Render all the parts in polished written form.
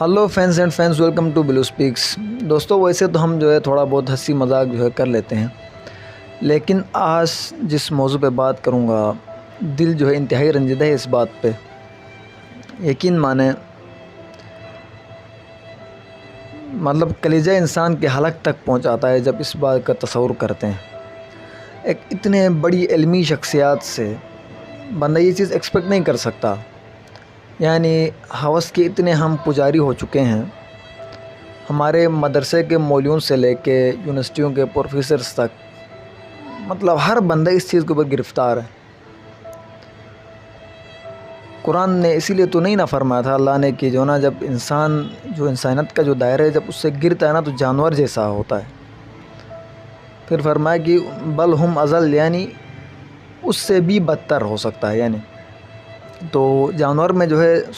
Hello fans and fans, welcome to Blue Speaks, ویسے تو ہم تھوڑا بہت ہنسی مذاق کر لیتے ہیں، لیکن آج جس موضوع پہ بات کروں گا، دل انتہائی رنجیدہ ہے اس بات پہ۔ یقین مانیں، کلیجہ انسان کے حلق تک پہنچ آتا ہے جب اس بات کا تصور کرتے ہیں۔ ایک اتنے بڑی علمی شخصیات سے بندہ یہ چیز ایکسپیکٹ نہیں کر سکتا۔ یعنی ہوس کے اتنے ہم پجاری ہو چکے ہیں، ہمارے مدرسے کے مولویوں سے لے کے یونیورسٹیوں کے پروفیسرز تک، ہر بندہ اس چیز کے اوپر گرفتار ہے۔ قرآن نے اسی لیے تو نہیں نہ فرمایا تھا اللہ نے کہ جب انسانیت کا دائرہ ہے، جب اس سے گرتا ہے نا تو جانور جیسا ہوتا ہے۔ پھر فرمایا کہ بل ہم ازل، یعنی اس سے بھی بدتر ہو سکتا ہے۔ یعنی تو جانور میں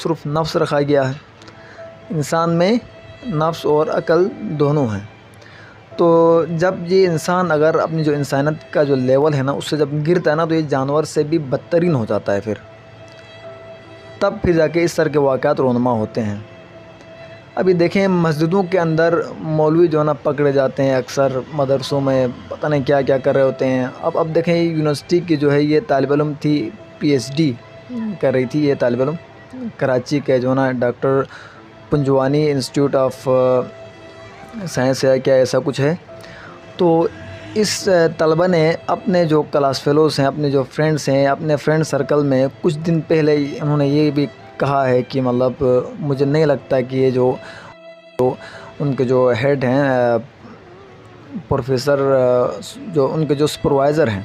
صرف نفس رکھا گیا ہے، انسان میں نفس اور عقل دونوں ہیں۔ تو جب یہ انسان اگر اپنی انسانیت کا لیول ہے نا، اس سے جب گرتا ہے نا تو یہ جانور سے بھی بدترین ہو جاتا ہے۔ تب جا کے اس طرح کے واقعات رونما ہوتے ہیں۔ ابھی دیکھیں، مسجدوں کے اندر مولوی پکڑے جاتے ہیں، اکثر مدرسوں میں پتہ نہیں کیا کیا کر رہے ہوتے ہیں۔ اب دیکھیں، یونیورسٹی کی یہ طالب علم تھی، پی ایچ ڈی کر رہی تھی۔ یہ طالب علم کراچی کے ڈاکٹر پنجوانی انسٹیٹیوٹ آف سائنس ہے کیا، ایسا کچھ ہے۔ تو اس طلبہ نے اپنے کلاس فیلوز ہیں، اپنے فرینڈس ہیں، اپنے فرینڈ سرکل میں کچھ دن پہلے انہوں نے یہ بھی کہا ہے کہ مجھے نہیں لگتا کہ یہ ان کے ہیڈ ہیں، پروفیسر، ان کے سپروائزر ہیں،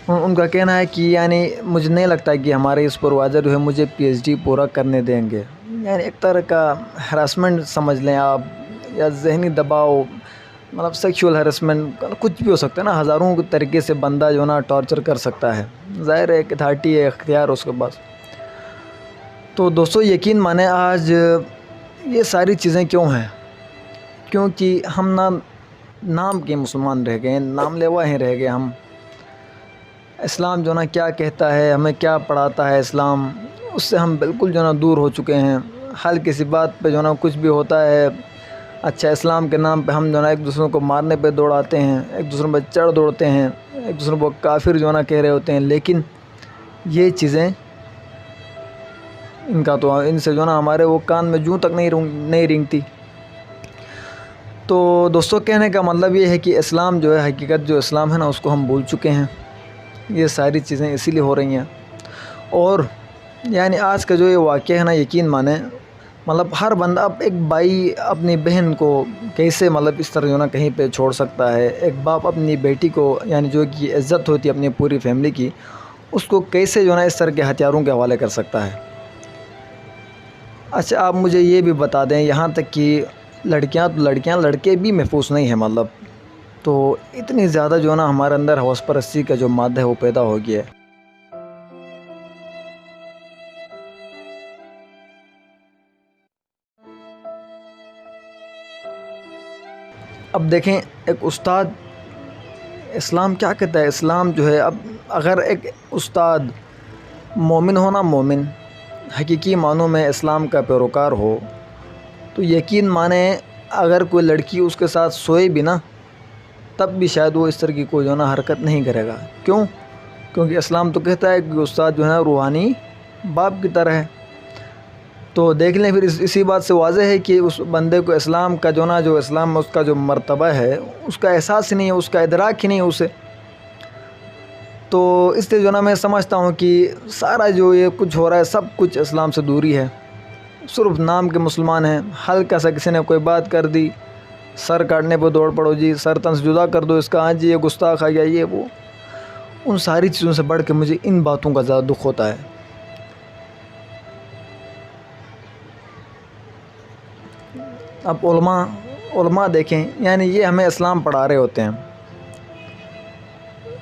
ان کا کہنا ہے کہ یعنی مجھے نہیں لگتا کہ ہمارے سپروائزر مجھے پی ایچ ڈی پورا کرنے دیں گے۔ یعنی ایک طرح کا ہراسمنٹ سمجھ لیں آپ، یا ذہنی دباؤ، سیکشول ہراسمنٹ، کچھ بھی ہو سکتا ہے نا۔ ہزاروں طریقے سے بندہ ٹارچر کر سکتا ہے، ظاہر ہے ایک اتھارٹی ہے، اختیار اس کے پاس۔ تو دوستو، یقین مانیں، آج یہ ساری چیزیں کیوں ہیں؟ کیونکہ ہم نام کے مسلمان رہ گئے ہیں، نام لیوا ہیں رہ گئے ہم۔ اسلام کیا کہتا ہے، ہمیں کیا پڑھاتا ہے اسلام، اس سے ہم بالکل دور ہو چکے ہیں۔ ہر کسی بات پہ کچھ بھی ہوتا ہے، اچھا اسلام کے نام پہ ہم ایک دوسرے کو مارنے پہ دوڑاتے ہیں، ایک دوسرے پہ چڑھ دوڑتے ہیں، ایک دوسرے کو کافر کہہ رہے ہوتے ہیں۔ لیکن یہ چیزیں ان سے ہمارے کان میں جوں تک نہیں رینگتی۔ تو دوستو، کہنے کا مطلب یہ ہے کہ اسلام حقیقت اسلام ہے نا، اس کو ہم بھول چکے ہیں۔ یہ ساری چیزیں اسی لیے ہو رہی ہیں۔ اور یعنی آج کا یہ واقعہ ہے نا، یقین مانیں، ہر بندہ ایک بھائی اپنی بہن کو کیسے اس طرح کہیں پہ چھوڑ سکتا ہے، ایک باپ اپنی بیٹی کو، یعنی کہ عزت ہوتی ہے اپنی پوری فیملی کی، اس کو کیسے اس طرح کے ہتھیاروں کے حوالے کر سکتا ہے۔ اچھا، آپ مجھے یہ بھی بتا دیں، یہاں تک کہ لڑکیاں لڑکے بھی محفوظ نہیں ہیں۔ تو اتنی زیادہ ہمارے اندر ہوس پرستی کا مادہ ہے وہ پیدا ہو گیا ہے۔ اب دیکھیں، ایک استاد، اسلام کیا کہتا ہے؟ اسلام اب اگر ایک استاد مومن ہونا، مومن حقیقی معنوں میں اسلام کا پیروکار ہو، تو یقین مانیں اگر کوئی لڑکی اس کے ساتھ سوئے بھی نا، تب بھی شاید وہ اس طرح کی کوئی حرکت نہیں کرے گا۔ کیوں؟ کیونکہ اسلام تو کہتا ہے کہ استاد روحانی باپ کی طرح ہے۔ تو دیکھ لیں، پھر اسی بات سے واضح ہے کہ اس بندے کو اسلام کا اسلام میں اس کا مرتبہ ہے، اس کا احساس ہی نہیں ہے، اس کا ادراک ہی نہیں ہے اسے۔ تو اس لیے میں سمجھتا ہوں کہ سارا یہ کچھ ہو رہا ہے، سب کچھ اسلام سے دوری ہے۔ صرف نام کے مسلمان ہیں، ہلکا سا کسی نے کوئی بات کر دی، سر کاٹنے پہ دوڑ پڑو، جی سر تن سے جدا کر دو اس کا، ہاں جی یہ گستاخ آ گیا، یہ وہ۔ ان ساری چیزوں سے بڑھ کے مجھے ان باتوں کا زیادہ دکھ ہوتا ہے۔ اب علماء دیکھیں، یعنی یہ ہمیں اسلام پڑھا رہے ہوتے ہیں۔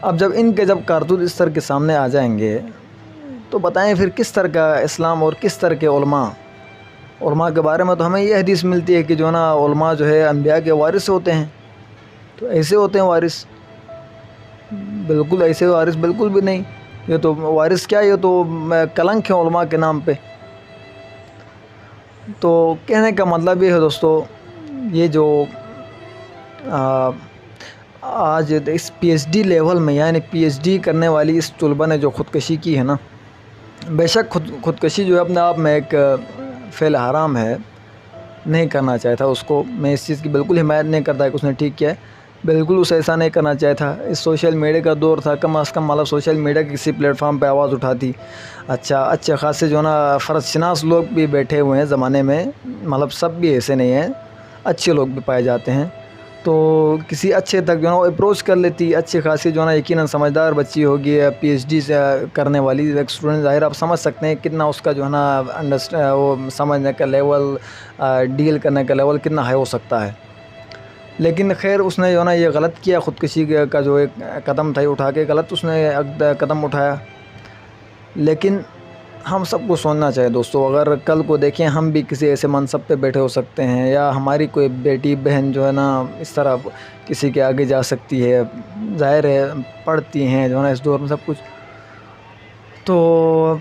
اب جب ان کے کارتوس اس طرح کے سامنے آ جائیں گے تو بتائیں پھر کس طرح کا اسلام اور کس طرح کے علماء کے بارے میں تو ہمیں یہ حدیث ملتی ہے کہ علماء انبیاء کے وارث ہوتے ہیں۔ تو ایسے ہوتے ہیں وارث؟ بالکل ایسے وارث بالکل بھی نہیں۔ یہ تو وارث کیا، یہ تو کلنک ہے علماء کے نام پہ۔ تو کہنے کا مطلب یہ ہے دوستو، یہ جو آج اس پی ایچ ڈی لیول میں، یعنی پی ایچ ڈی کرنے والی اس طلبہ نے جو خودکشی کی ہے نا، بے شک خودکشی جو ہے اپنے آپ میں ایک فعل حرام ہے، نہیں کرنا چاہتا اس کو، میں اس چیز کی بالکل حمایت نہیں کرتا کہ اس نے ٹھیک کیا ہے، بالکل اسے ایسا نہیں کرنا چاہیے تھا۔ اس سوشل میڈیا کا دور تھا، کم از کم مطلب سوشل میڈیا کے کسی پلیٹ فارم پہ آواز اٹھاتی۔ اچھا اچھے خاصے جو ہے نا فرض شناس لوگ بھی بیٹھے ہوئے ہیں زمانے میں، مطلب سب بھی ایسے نہیں ہیں، اچھے لوگ بھی پائے جاتے ہیں، تو کسی اچھے تک جو ہے نا وہ اپروچ کر لیتی، اچھی خاصی جو ہے نا یقیناً سمجھدار بچی ہوگی، پی ایچ ڈی سے کرنے والی ایک اسٹوڈنٹ، ظاہر آپ سمجھ سکتے ہیں کتنا اس کا جو ہے نا وہ سمجھنے کا لیول، ڈیل کرنے کا لیول کتنا ہائی ہو سکتا ہے۔ لیکن خیر اس نے جو ہے نا یہ غلط کیا، خودکشی کا جو ایک قدم تھا اٹھا کے غلط اس نے قدم اٹھایا۔ لیکن ہم سب کو سوچنا چاہیے دوستو، اگر کل کو دیکھیں ہم بھی کسی ایسے منصب پہ بیٹھے ہو سکتے ہیں، یا ہماری کوئی بیٹی بہن جو ہے نا اس طرح کسی کے آگے جا سکتی ہے، ظاہر ہے پڑھتی ہیں جو ہے نا اس دور میں سب کچھ۔ تو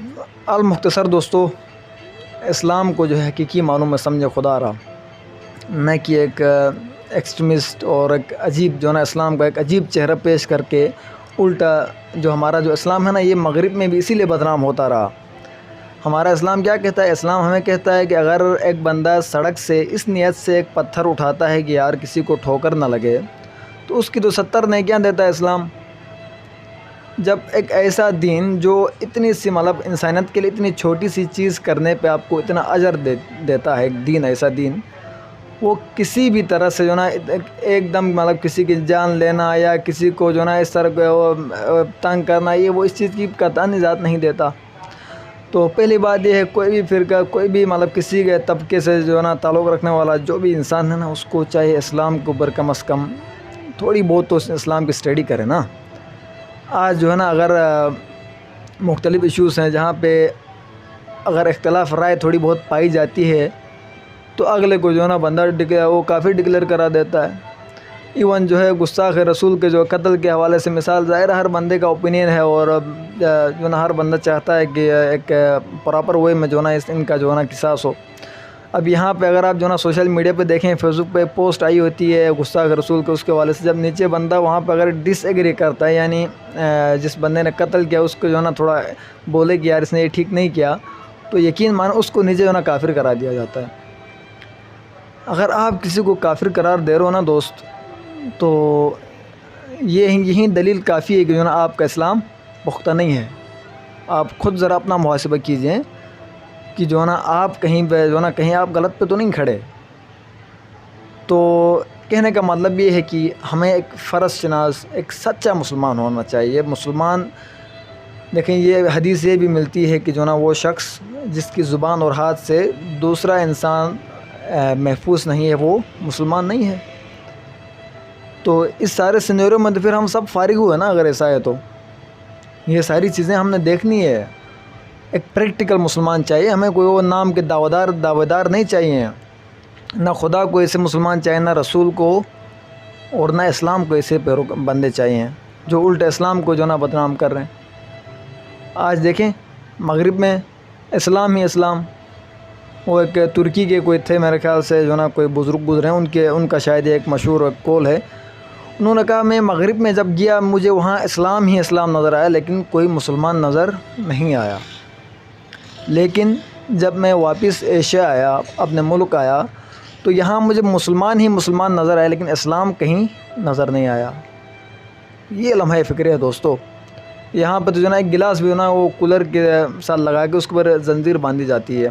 المختصر دوستو، اسلام کو جو ہے حقیقی معنوں میں سمجھے خدا رہا، نہ کہ ایک ایکسٹریمسٹ اور ایک عجیب جو ہے نا اسلام کا ایک عجیب چہرہ پیش کر کے الٹا جو ہمارا جو اسلام ہے نا یہ مغرب میں بھی اسی لیے بدنام ہوتا رہا۔ ہمارا اسلام کیا کہتا ہے؟ اسلام ہمیں کہتا ہے کہ اگر ایک بندہ سڑک سے اس نیت سے ایک پتھر اٹھاتا ہے کہ یار کسی کو ٹھوکر نہ لگے، تو اس کی تو 70 نیکیاں دیتا ہے اسلام۔ جب ایک ایسا دین جو اتنی سی مطلب انسانیت کے لیے اتنی چھوٹی سی چیز کرنے پہ آپ کو اتنا اجر دیتا ہے، ایک دین ایسا دین، وہ کسی بھی طرح سے جو ہے نا ایک دم مطلب کسی کی جان لینا یا کسی کو جو ہے نا اس طرح تنگ کرنا، یہ وہ اس چیز کی قطعاً اجازت نہیں دیتا۔ تو پہلی بات یہ ہے، کوئی بھی فرقہ، کوئی بھی مطلب کسی کے طبقے سے جو ہے نا تعلق رکھنے والا جو بھی انسان ہے نا، اس کو چاہے اسلام کے اوپر کم از کم تھوڑی بہت تو اسلام کی اسٹڈی کرے نا۔ آج جو ہے نا اگر مختلف ایشوز ہیں جہاں پہ اگر اختلاف رائے تھوڑی بہت پائی جاتی ہے، تو اگلے کو جو ہے نا بندہ وہ کافر ڈکلیئر کرا دیتا ہے۔ ایون جو ہے گستاخ رسول کے جو قتل کے حوالے سے مثال، ظاہر ہر بندے کا اوپینین ہے، اور جو ہے نا ہر بندہ چاہتا ہے کہ ایک پراپر وے میں جو ہے نا ان کا جو ہے نا قصاص ہو۔ اب یہاں پہ اگر آپ جو ہے نا سوشل میڈیا پہ دیکھیں، فیس بک پہ پوسٹ آئی ہوتی ہے گستاخ رسول کے، اس کے حوالے سے جب نیچے بندہ وہاں پہ اگر ڈس ایگری کرتا ہے، یعنی جس بندے نے قتل کیا اس کو جو ہے نا تھوڑا بولے کہ یار اس نے یہ ٹھیک نہیں کیا، تو یقین مانو اس کو نیچے جو ہے نا کافر کرا دیا جاتا ہے۔ اگر آپ کسی کو کافر قرار دے رہے ہو نا دوست، تو یہی دلیل کافی ہے کہ جو ہے نا آپ کا اسلام پختہ نہیں ہے۔ آپ خود ذرا اپنا محاسبہ کیجئے کہ جو ہے نا آپ کہیں پہ جو ہے نا کہیں آپ غلط پہ تو نہیں کھڑے۔ تو کہنے کا مطلب یہ ہے کہ ہمیں ایک فرض شناس، ایک سچا مسلمان ہونا چاہیے۔ مسلمان دیکھیں، یہ حدیث یہ بھی ملتی ہے کہ جو ہے نا وہ شخص جس کی زبان اور ہاتھ سے دوسرا انسان محفوظ نہیں ہے، وہ مسلمان نہیں ہے۔ تو اس سارے سینیریو میں تو پھر ہم سب فارغ ہوئے نا، اگر ایسا ہے تو یہ ساری چیزیں ہم نے دیکھنی ہے۔ ایک پریکٹیکل مسلمان چاہیے ہمیں، کوئی وہ نام کے دعوے دار نہیں چاہیے، نہ خدا کو ایسے مسلمان چاہیے، نہ رسول کو، اور نہ اسلام کو ایسے بندے چاہیے جو الٹا اسلام کو جو ہے نا بدنام کر رہے ہیں۔ آج دیکھیں مغرب میں اسلام ہی اسلام، وہ ایک ترکی کے کوئی تھے میرے خیال سے جو ہے نا کوئی بزرگ گزرے ہیں، ان کا شاید ایک مشہور قول ہے، انہوں نے کہا میں مغرب میں جب گیا مجھے وہاں اسلام ہی اسلام نظر آیا، لیکن کوئی مسلمان نظر نہیں آیا۔ لیکن جب میں واپس ایشیا آیا، اپنے ملک آیا، تو یہاں مجھے مسلمان ہی مسلمان نظر آیا، لیکن اسلام کہیں نظر نہیں آیا۔ یہ لمحہ فکر ہے دوستو۔ یہاں پہ تو جو ہے نا ایک گلاس بھی ہونا وہ کولر کے ساتھ لگا کے اس کے اوپر زنجیر باندھی جاتی ہے۔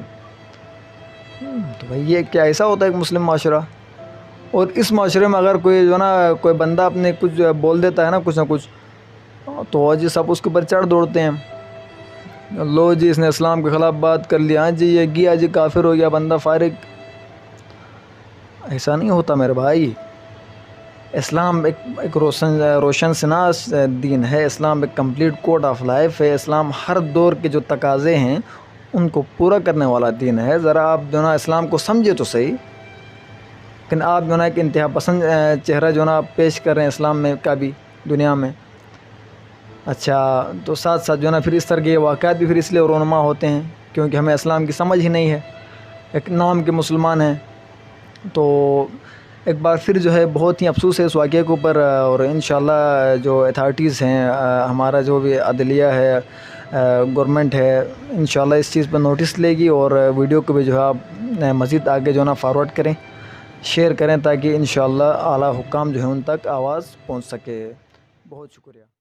تو بھائی یہ کیا ایسا ہوتا ہے ایک مسلم معاشرہ؟ اور اس معاشرے میں اگر کوئی جو ہے نا کوئی بندہ اپنے کچھ بول دیتا ہے نا کچھ نہ کچھ، تو جی سب اس کے اوپر چڑھ دوڑتے ہیں، لو جی اس نے اسلام کے خلاف بات کر لیا، ہاں جی یہ گیا جی کافر ہو گیا بندہ فارغ۔ ایسا نہیں ہوتا میرے بھائی۔ اسلام ایک روشن شناس دین ہے، اسلام ایک کمپلیٹ کوڈ آف لائف ہے، اسلام ہر دور کے جو تقاضے ہیں ان کو پورا کرنے والا دین ہے۔ ذرا آپ جو ہے نا اسلام کو سمجھے تو صحیح، لیکن آپ جو ہے نا ایک انتہا پسند چہرہ جو ہے نا آپ پیش کر رہے ہیں اسلام میں کا بھی دنیا میں۔ اچھا تو ساتھ ساتھ جو ہے نا پھر اس طرح کے واقعات بھی پھر اس لیے رونما ہوتے ہیں کیونکہ ہمیں اسلام کی سمجھ ہی نہیں ہے۔ ایک نام کے مسلمان ہیں. تو ایک بار پھر جو ہے بہت ہی افسوس ہے اس واقعے کے اوپر، اور انشاءاللہ جو اتھارٹیز ہیں، ہمارا جو بھی عدلیہ ہے، گورنمنٹ ہے، انشاءاللہ اس چیز پر نوٹس لے گی، اور ویڈیو کو بھی جو ہے آپ مزید آگے جو ہے نا فارورڈ کریں، شیئر کریں، تاکہ انشاءاللہ اعلیٰ حکام جو ہیں ان تک آواز پہنچ سکے. بہت شکریہ.